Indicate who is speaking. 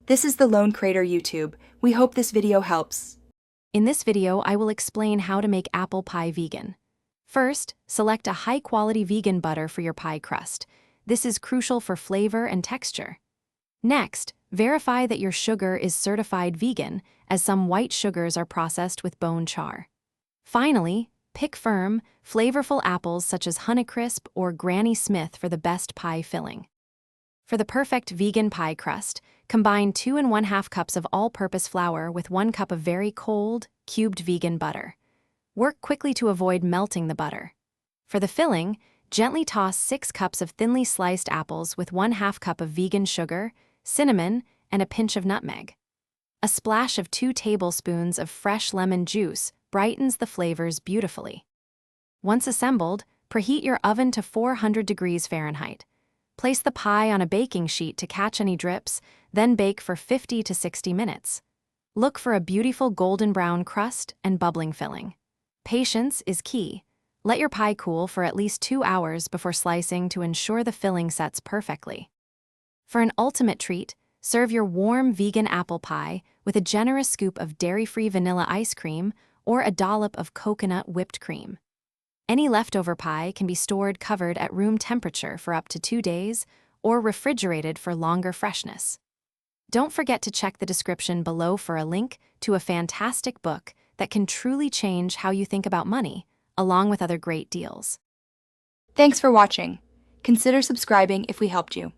Speaker 1: This is the Lone Crater YouTube. We hope this video helps.
Speaker 2: In this video, I will explain how to make apple pie vegan. First, select a high-quality vegan butter for your pie crust. This is crucial for flavor and texture. Next, verify that your sugar is certified vegan, as some white sugars are processed with bone char. Finally, pick firm, flavorful apples such as Honeycrisp or Granny Smith for the best pie filling. For the perfect vegan pie crust, combine 2 1/2 cups of all-purpose flour with 1 cup of very cold, cubed vegan butter. Work quickly to avoid melting the butter. For the filling, gently toss 6 cups of thinly sliced apples with 1/2 cup of vegan sugar, cinnamon, and a pinch of nutmeg. A splash of 2 tablespoons of fresh lemon juice brightens the flavors beautifully. Once assembled, preheat your oven to 400 degrees Fahrenheit. Place the pie on a baking sheet to catch any drips, then bake for 50 to 60 minutes. Look for a beautiful golden brown crust and bubbling filling. Patience is key. Let your pie cool for at least 2 hours before slicing to ensure the filling sets perfectly. For an ultimate treat, serve your warm vegan apple pie with a generous scoop of dairy-free vanilla ice cream or a dollop of coconut whipped cream. Any leftover pie can be stored covered at room temperature for up to 2 days or refrigerated for longer freshness. Don't forget to check the description below for a link to a fantastic book that can truly change how you think about money, along with other great deals.
Speaker 1: Thanks for watching. Consider subscribing if we helped you.